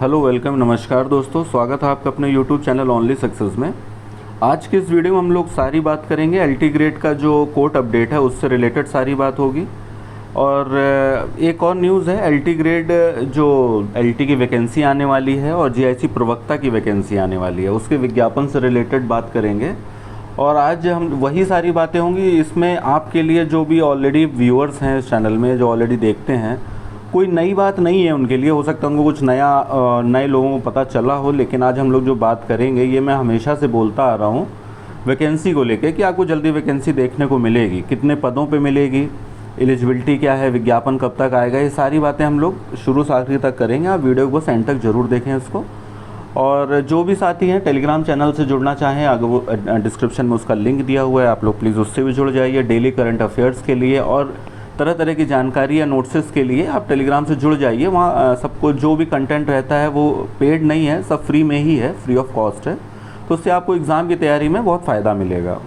Hello welcome नमस्कार दोस्तों, स्वागत है आपका अपने यूट्यूब चैनल ओनली सक्सेस में। आज के इस वीडियो में हम लोग सारी बात करेंगे एलटी ग्रेड का जो कोर्ट अपडेट है उससे रिलेटेड सारी बात होगी। और एक और न्यूज़ है, एलटी ग्रेड जो एलटी की वैकेंसी आने वाली है और जीआईसी प्रवक्ता की वैकेंसी आने वाली है उसके विज्ञापन से रिलेटेड बात करेंगे। और आज हम वही सारी बातें होंगी। इसमें आपके लिए जो भी ऑलरेडी व्यूअर्स हैं इस चैनल में, जो ऑलरेडी देखते हैं, कोई नई बात नहीं है उनके लिए। हो सकता है उनको कुछ नए लोगों को पता चला हो, लेकिन आज हम लोग जो बात करेंगे ये मैं हमेशा से बोलता आ रहा हूँ वैकेंसी को लेके कि आपको जल्दी वैकेंसी देखने को मिलेगी, कितने पदों पे मिलेगी, एलिजिबिलिटी क्या है, विज्ञापन कब तक आएगा, ये सारी बातें हम लोग शुरू से आखिर तक करेंगे। आप वीडियो को बस एंड तक ज़रूर देखें इसको। और जो भी साथी हैं टेलीग्राम चैनल से जुड़ना चाहें, अगर वो डिस्क्रिप्शन में उसका लिंक दिया हुआ है, आप लोग प्लीज़ उससे भी जुड़ जाइए। डेली करंट अफेयर्स के लिए और तरह तरह की जानकारी या नोट्स के लिए आप टेलीग्राम से जुड़ जाइए। वहाँ सबको जो भी कंटेंट रहता है वो पेड नहीं है, सब फ्री में ही है, फ्री ऑफ कॉस्ट है। तो उससे आपको एग्ज़ाम की तैयारी में बहुत फ़ायदा मिलेगा।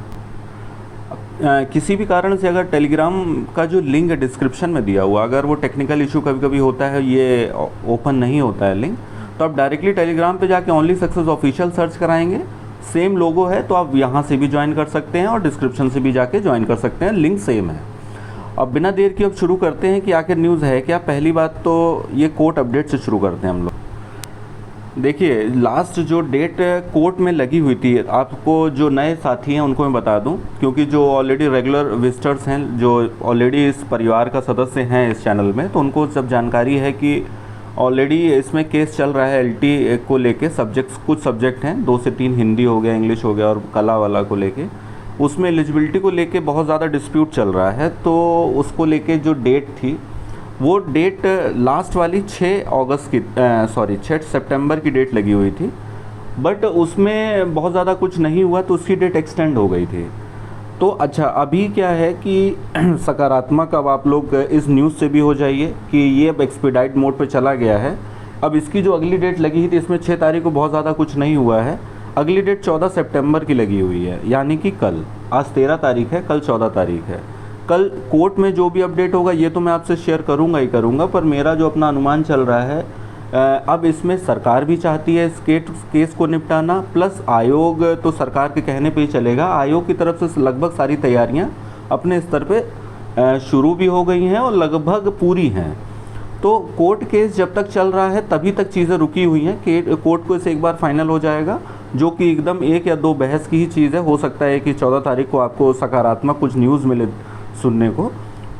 किसी भी कारण से अगर टेलीग्राम का जो लिंक डिस्क्रिप्शन में दिया हुआ, अगर वो टेक्निकल इशू कभी कभी होता है, ये ओपन नहीं होता है लिंक, तो आप डायरेक्टली टेलीग्राम पे जाके ओनली सक्सेस ऑफिशियल सर्च कराएंगे, सेम लोगो है, तो आप यहाँ से भी ज्वाइन कर सकते हैं और डिस्क्रिप्शन से भी जाके ज्वाइन कर सकते हैं, लिंक सेम है। अब बिना देर के अब शुरू करते हैं कि आखिर न्यूज़ है क्या। पहली बात तो ये कोर्ट अपडेट से शुरू करते हैं हम लोग। देखिए, लास्ट जो डेट कोर्ट में लगी हुई थी, आपको जो नए साथी हैं उनको मैं बता दूं, क्योंकि जो ऑलरेडी रेगुलर विजिटर्स हैं, जो ऑलरेडी इस परिवार का सदस्य हैं इस चैनल में, तो उनको सब जानकारी है कि ऑलरेडी इसमें केस चल रहा है एलटी को लेके। सब्जेक्ट्स, कुछ सब्जेक्ट हैं, 2 से 3 हिंदी हो गया, इंग्लिश हो गया और कला वाला को लेके, उसमें एलिजिबिलिटी को लेके बहुत ज़्यादा डिस्प्यूट चल रहा है। तो उसको लेके जो डेट थी वो डेट लास्ट वाली 6 सितंबर की डेट लगी हुई थी, बट उसमें बहुत ज़्यादा कुछ नहीं हुआ तो उसकी डेट एक्सटेंड हो गई थी। तो अच्छा, अभी क्या है कि सकारात्मक, अब आप लोग इस न्यूज़ से भी हो जाइए कि ये अब एक्सपीडाइट मोड पे चला गया है। अब इसकी जो अगली डेट लगी थी, इसमें 6 तारीख को बहुत ज़्यादा कुछ नहीं हुआ है। अगली डेट 14 सितंबर की लगी हुई है, यानी कि कल। आज 13 तारीख है, कल 14 तारीख है। कल कोर्ट में जो भी अपडेट होगा ये तो मैं आपसे शेयर करूंगा ही करूंगा, पर मेरा जो अपना अनुमान चल रहा है, अब इसमें सरकार भी चाहती है इस केस को निपटाना, प्लस आयोग तो सरकार के कहने पे ही चलेगा। आयोग की तरफ से लगभग सारी तैयारियां अपने स्तर पे शुरू भी हो गई हैं और लगभग पूरी हैं। तो कोर्ट केस जब तक चल रहा है तभी तक चीज़ें रुकी हुई हैं। कोर्ट को इसे एक बार फाइनल हो जाएगा, जो कि एकदम 1 या 2 बहस की ही चीज़ है। हो सकता है कि 14 तारीख को आपको सकारात्मक कुछ न्यूज़ मिले सुनने को।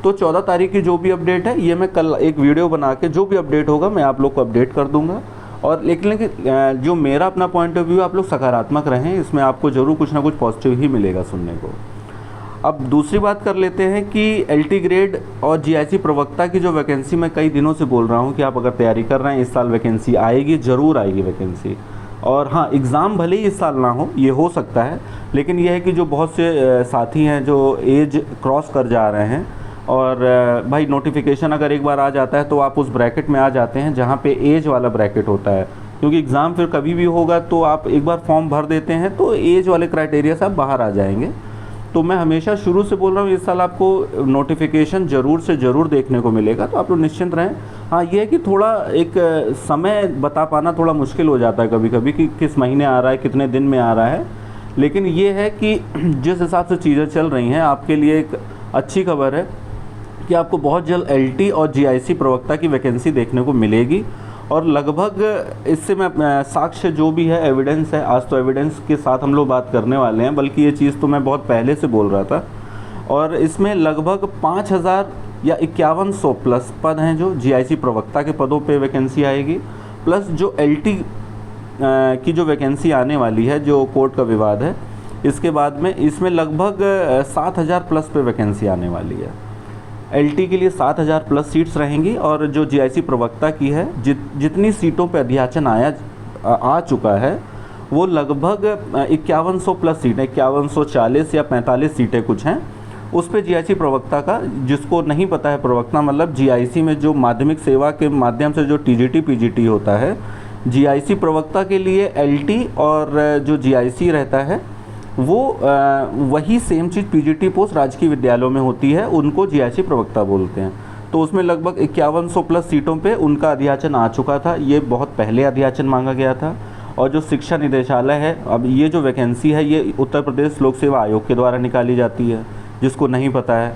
तो 14 तारीख की जो भी अपडेट है ये मैं कल एक वीडियो बना के जो भी अपडेट होगा मैं आप लोग को अपडेट कर दूंगा। और लेकिन जो मेरा अपना पॉइंट ऑफ व्यू, आप लोग सकारात्मक रहें, इसमें आपको ज़रूर कुछ ना कुछ पॉजिटिव ही मिलेगा सुनने को। अब दूसरी बात कर लेते हैं कि एलटी ग्रेड और जीआईसी प्रवक्ता की जो वैकेंसी, मैं कई दिनों से बोल रहा हूँ कि आप अगर तैयारी कर रहे हैं, इस साल वैकेंसी आएगी, ज़रूर आएगी वैकेंसी। और हाँ, एग्ज़ाम भले ही इस साल ना हो, ये हो सकता है, लेकिन यह है कि जो बहुत से साथी हैं जो एज क्रॉस कर जा रहे हैं, और भाई नोटिफिकेशन अगर एक बार आ जाता है तो आप उस ब्रैकेट में आ जाते हैं जहाँ पे एज वाला ब्रैकेट होता है, क्योंकि एग्ज़ाम फिर कभी भी होगा। तो आप एक बार फॉर्म भर देते हैं तो एज वाले क्राइटेरिया से आप बाहर आ जाएंगे। तो मैं हमेशा शुरू से बोल रहा हूँ, इस साल आपको नोटिफिकेशन ज़रूर से ज़रूर देखने को मिलेगा, तो आप लोग निश्चिंत रहें। हाँ, ये है कि थोड़ा एक समय बता पाना थोड़ा मुश्किल हो जाता है कभी कभी कि किस महीने आ रहा है, कितने दिन में आ रहा है, लेकिन ये है कि जिस हिसाब से चीज़ें चल रही हैं, आपके लिए एक अच्छी खबर है कि आपको बहुत जल्द एलटी और जीआईसी प्रवक्ता की वैकेंसी देखने को मिलेगी। और लगभग इससे मैं साक्ष्य जो भी है, एविडेंस है, आज तो एविडेंस के साथ हम लोग बात करने वाले हैं, बल्कि ये चीज़ तो मैं बहुत पहले से बोल रहा था। और इसमें लगभग 5000 या 5100 प्लस पद हैं जो जीआईसी प्रवक्ता के पदों पे वैकेंसी आएगी, प्लस जो एलटी की जो वैकेंसी आने वाली है, जो कोर्ट का विवाद है, इसके बाद में इसमें लगभग 7000 प्लस पे वैकेंसी आने वाली है। एलटी के लिए 7000 प्लस सीट्स रहेंगी, और जो जीआईसी प्रवक्ता की है, जितनी सीटों पे अध्याचन आ चुका है वो लगभग 5100 प्लस सीटें, 5140 या 45 सीटें कुछ हैं, उस पे जीआईसी प्रवक्ता का, जिसको नहीं पता है, प्रवक्ता मतलब जीआईसी में जो माध्यमिक सेवा के माध्यम से जो टीजीटी पीजीटी होता है, जीआईसी प्रवक्ता के लिए एलटी और जो जीआईसी रहता है वो वही सेम चीज़ पीजीटी पोस्ट राजकीय विद्यालयों में होती है, उनको जीआईसी प्रवक्ता बोलते हैं। तो उसमें लगभग 5100 प्लस सीटों पे उनका अध्याचन आ चुका था। ये बहुत पहले अध्याचन मांगा गया था। और जो शिक्षा निदेशालय है, अब ये जो वैकेंसी है ये उत्तर प्रदेश लोक सेवा आयोग के द्वारा निकाली जाती है, जिसको नहीं पता है।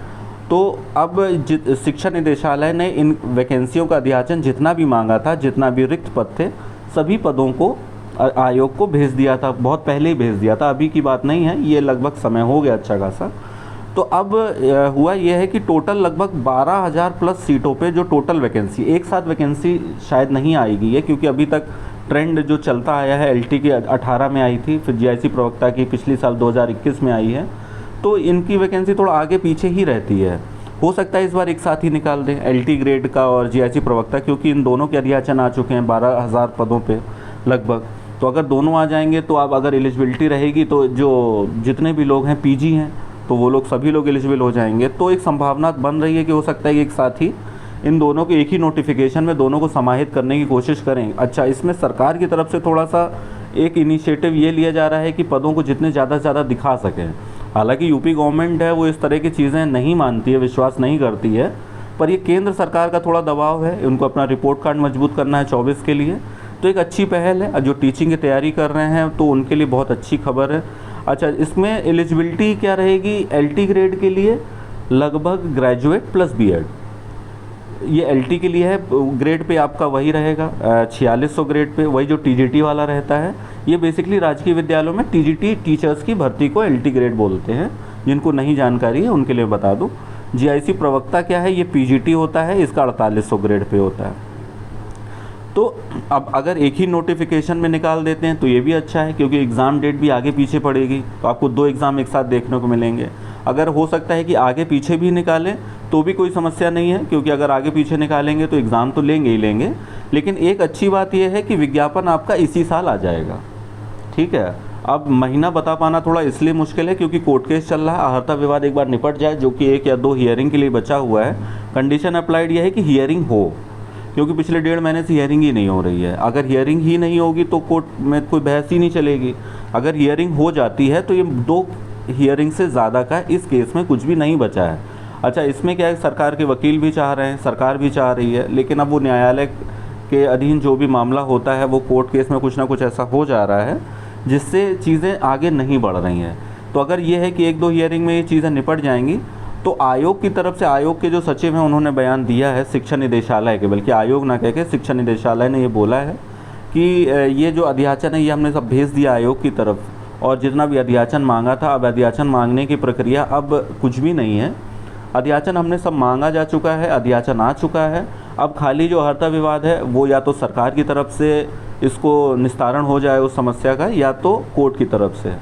तो अब शिक्षा निदेशालय ने इन वैकेंसियों का अध्याचन जितना भी मांगा था, जितना भी रिक्त पद थे, सभी पदों को आयोग को भेज दिया था, बहुत पहले ही भेज दिया था, अभी की बात नहीं है, ये लगभग समय हो गया अच्छा खासा। तो अब हुआ यह है कि टोटल लगभग 12,000 प्लस सीटों पे जो टोटल वैकेंसी, एक साथ वैकेंसी शायद नहीं आएगी ये, क्योंकि अभी तक ट्रेंड जो चलता आया है, एलटी की 18 में आई थी, फिर जीआईसी प्रवक्ता की पिछली साल 2021 में आई है, तो इनकी वैकेंसी थोड़ा आगे पीछे ही रहती है। हो सकता है इस बार एक साथ ही निकाल दें एलटी ग्रेड का और जीआईसी प्रवक्ता, क्योंकि इन दोनों के अध्याचन आ चुके हैं 12,000 पदों पे लगभग। तो अगर दोनों आ जाएंगे तो अब अगर एलिजिबिलिटी रहेगी तो जो जितने भी लोग हैं पीजी हैं तो वो लोग सभी लोग एलिजिबल हो जाएंगे। तो एक संभावना बन रही है कि हो सकता है कि एक साथ ही इन दोनों के एक ही नोटिफिकेशन में दोनों को समाहित करने की कोशिश करें। अच्छा, इसमें सरकार की तरफ से थोड़ा सा एक इनिशिएटिव ये लिया जा रहा है कि पदों को जितने ज़्यादा से ज़्यादा दिखा सकें। हालांकि यूपी गवर्नमेंट है वो इस तरह की चीज़ें नहीं मानती है, विश्वास नहीं करती है, पर ये केंद्र सरकार का थोड़ा दबाव है, उनको अपना रिपोर्ट कार्ड मजबूत करना है 24 के लिए। तो एक अच्छी पहल है, जो टीचिंग की तैयारी कर रहे हैं तो उनके लिए बहुत अच्छी खबर है। अच्छा, इसमें एलिजिबिलिटी क्या रहेगी एलटी ग्रेड के लिए? लगभग ग्रेजुएट प्लस बीएड, ये एलटी के लिए है। ग्रेड पे आपका वही रहेगा 4600 ग्रेड पे, वही जो टीजीटी वाला रहता है। ये बेसिकली राजकीय विद्यालयों में टीजीटी टीचर्स की भर्ती को एलटी ग्रेड बोलते हैं, जिनको नहीं जानकारी है उनके लिए बता दूं। जीआईसी प्रवक्ता क्या है, ये पीजीटी होता है, इसका 4800 ग्रेड पे होता है। तो अब अगर एक ही नोटिफिकेशन में निकाल देते हैं तो ये भी अच्छा है, क्योंकि एग्ज़ाम डेट भी आगे पीछे पड़ेगी, तो आपको 2 एग्ज़ाम एक साथ देखने को मिलेंगे। अगर हो सकता है कि आगे पीछे भी निकालें तो भी कोई समस्या नहीं है, क्योंकि अगर आगे पीछे निकालेंगे तो एग्ज़ाम तो लेंगे ही लेंगे। लेकिन एक अच्छी बात यह है कि विज्ञापन आपका इसी साल आ जाएगा। ठीक है, अब महीना बता पाना थोड़ा इसलिए मुश्किल है क्योंकि कोर्ट केस चल रहा है। आहर्ता विवाद एक बार निपट जाए, जो कि 1 या 2 हियरिंग के लिए बचा हुआ है। कंडीशन अप्लाइड यह है कि हियरिंग हो, क्योंकि पिछले 1.5 महीने से हियरिंग ही नहीं हो रही है। अगर हियरिंग ही नहीं होगी तो कोर्ट में कोई बहस ही नहीं चलेगी। अगर हियरिंग हो जाती है तो ये 2 हियरिंग से ज़्यादा का इस केस में कुछ भी नहीं बचा है। अच्छा, इसमें क्या है, सरकार के वकील भी चाह रहे हैं, सरकार भी चाह रही है, लेकिन अब वो न्यायालय के अधीन जो भी मामला होता है वो कोर्ट केस में कुछ ना कुछ ऐसा हो जा रहा है जिससे चीज़ें आगे नहीं बढ़ रही हैं। तो अगर ये है कि 1-2 हियरिंग में ये चीज़ें निपट जाएंगी तो आयोग की तरफ से, आयोग के जो सचिव हैं उन्होंने बयान दिया है, शिक्षा निदेशालय के, बल्कि आयोग ना कह के शिक्षा निदेशालय ने ये बोला है कि ये जो अध्याचन है ये हमने सब भेज दिया आयोग की तरफ, और जितना भी अध्याचन मांगा था, अब अध्याचन मांगने की प्रक्रिया अब कुछ भी नहीं है। अध्याचन हमने सब मांगा जा चुका है, अध्याचन आ चुका है। अब खाली जो आहर्ता विवाद है वो या तो सरकार की तरफ से इसको निस्तारण हो जाए उस समस्या का, या तो कोर्ट की तरफ से।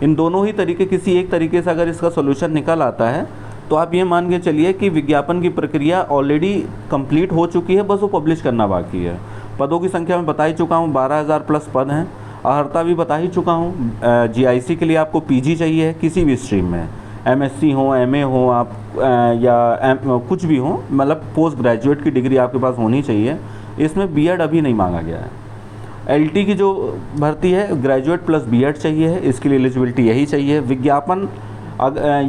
इन दोनों ही तरीके, किसी एक तरीके से अगर इसका सोल्यूशन निकल आता है तो आप ये मान के चलिए कि विज्ञापन की प्रक्रिया ऑलरेडी कंप्लीट हो चुकी है, बस वो पब्लिश करना बाकी है। पदों की संख्या मैं बता ही चुका हूँ, 12,000 प्लस पद हैं। आहर्ता भी बता ही चुका हूँ। जीआईसी के लिए आपको पीजी चाहिए किसी भी स्ट्रीम में, एमएससी हो, एमए हो आप, या कुछ भी हो, मतलब पोस्ट ग्रेजुएट की डिग्री आपके पास होनी चाहिए। इसमें बीएड अभी नहीं मांगा गया है। एलटी की जो भर्ती है ग्रेजुएट प्लस बीएड चाहिए है, इसके लिए एलिजिबिलिटी यही चाहिए। विज्ञापन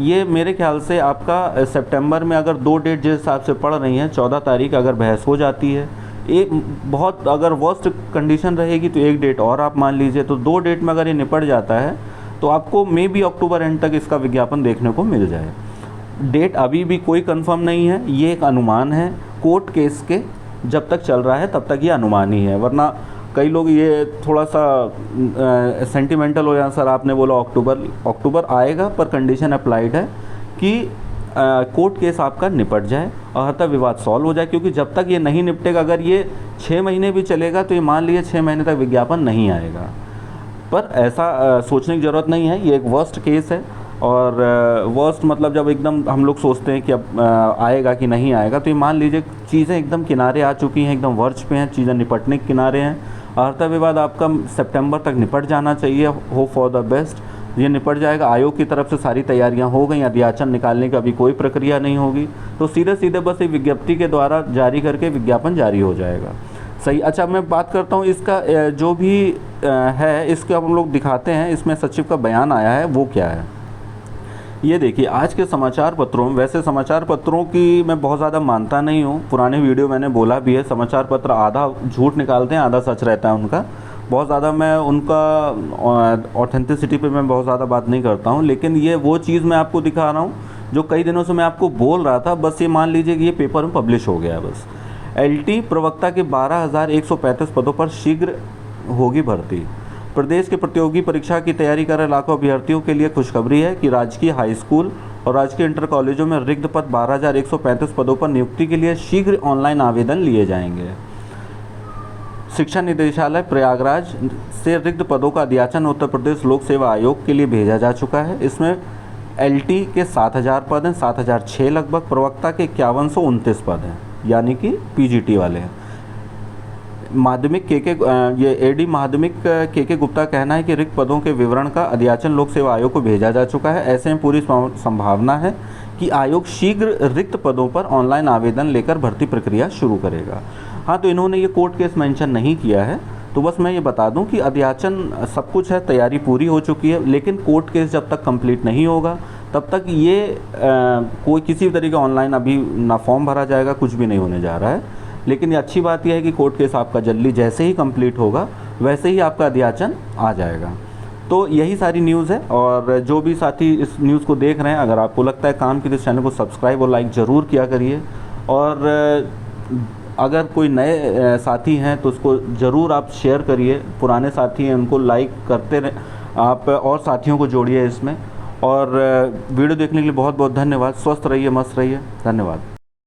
ये मेरे ख्याल से आपका सितंबर में, अगर 2 डेट जिस हिसाब से पड़ रही हैं, 14 तारीख अगर बहस हो जाती है, एक बहुत अगर वर्स्ट कंडीशन रहेगी तो 1 डेट और आप मान लीजिए, तो 2 डेट में अगर ये निपट जाता है तो आपको मे बी अक्टूबर एंड तक इसका विज्ञापन देखने को मिल जाए। डेट अभी भी कोई कंफर्म नहीं है, ये एक अनुमान है। कोर्ट केस के जब तक चल रहा है तब तक ये अनुमान ही है, वरना कई लोग ये थोड़ा सा सेंटिमेंटल हो जाए, सर आपने बोला अक्टूबर आएगा, पर कंडीशन अप्लाइड है कि कोर्ट केस आपका निपट जाए, आहर्ता विवाद सॉल्व हो जाए। क्योंकि जब तक ये नहीं निपटेगा, अगर ये 6 महीने भी चलेगा तो ये मान लीजिए 6 महीने तक विज्ञापन नहीं आएगा। पर ऐसा सोचने की ज़रूरत नहीं है, ये एक वर्स्ट केस है। और वर्स्ट मतलब जब एकदम हम लोग सोचते हैं कि अब आएगा कि नहीं आएगा, तो ये मान लीजिए चीज़ें एकदम किनारे आ चुकी हैं, एकदम वर्ज पे हैं, चीज़ें निपटने के किनारे हैं। आहर्ता विवाद आपका सितंबर तक निपट जाना चाहिए, होप फॉर द बेस्ट। ये निपट जाएगा, आयोग की तरफ से सारी तैयारियां हो गई, अध्याचन निकालने की अभी कोई प्रक्रिया नहीं होगी, तो सीधे सीधे बस एक विज्ञप्ति के द्वारा जारी करके विज्ञापन जारी हो जाएगा। सही। अच्छा, मैं बात करता हूँ इसका जो भी है, इसको हम लोग दिखाते हैं, इसमें सचिव का बयान आया है वो क्या है। ये देखिए आज के समाचार पत्रों में, वैसे समाचार पत्रों की मैं बहुत ज़्यादा मानता नहीं हूँ, पुराने वीडियो मैंने बोला भी है, समाचार पत्र आधा झूठ निकालते हैं आधा सच रहता है उनका। बहुत ज़्यादा मैं उनका ऑथेंटिसिटी पे मैं बहुत ज़्यादा बात नहीं करता हूँ, लेकिन ये वो चीज़ मैं आपको दिखा रहा हूँ जो कई दिनों से मैं आपको बोल रहा था। बस ये मान लीजिए कि ये पेपर में पब्लिश हो गया। बस एलटी प्रवक्ता के 12,135 पदों पर शीघ्र होगी भर्ती। प्रदेश के प्रतियोगी परीक्षा की तैयारी कर रहे लाखों अभ्यर्थियों के लिए खुशखबरी है कि राजकीय हाई स्कूल और राजकीय इंटर कॉलेजों में रिक्त पद 12,135 पदों पर नियुक्ति के लिए शीघ्र ऑनलाइन आवेदन लिए जाएंगे। शिक्षा निदेशालय प्रयागराज से रिक्त पदों का अध्याचन उत्तर प्रदेश लोक सेवा आयोग के लिए भेजा जा चुका है। इसमें एलटी के 7,000 पद हैं, 7,006 लगभग। प्रवक्ता के 5129 पद हैं, यानी कि पीजीटी वाले हैं। माध्यमिक ये एडी माध्यमिक के गुप्ता कहना है कि रिक्त पदों के विवरण का अध्याचन लोक सेवा आयोग को भेजा जा चुका है। ऐसे में पूरी संभावना है कि आयोग शीघ्र रिक्त पदों पर ऑनलाइन आवेदन लेकर भर्ती प्रक्रिया शुरू करेगा। हाँ, तो इन्होंने ये कोर्ट केस मेंशन नहीं किया है, तो बस मैं ये बता दूं कि अध्याचन सब कुछ है, तैयारी पूरी हो चुकी है, लेकिन कोर्ट केस जब तक कंप्लीट नहीं होगा तब तक ये कोई किसी भी तरीके का ऑनलाइन अभी ना फॉर्म भरा जाएगा, कुछ भी नहीं होने जा रहा है। लेकिन ये अच्छी बात यह है कि कोर्ट केस आपका जल्दी जैसे ही कंप्लीट होगा वैसे ही आपका अध्याचन आ जाएगा। तो यही सारी न्यूज़ है, और जो भी साथी इस न्यूज़ को देख रहे हैं, अगर आपको लगता है काम की तो इस चैनल को सब्सक्राइब और लाइक ज़रूर किया करिए। और अगर कोई नए साथी हैं तो उसको ज़रूर आप शेयर करिए, पुराने साथी हैं उनको लाइक करते रहे आप, और साथियों को जोड़िए इसमें। और वीडियो देखने के लिए बहुत बहुत धन्यवाद। स्वस्थ रहिए, मस्त रहिए, धन्यवाद।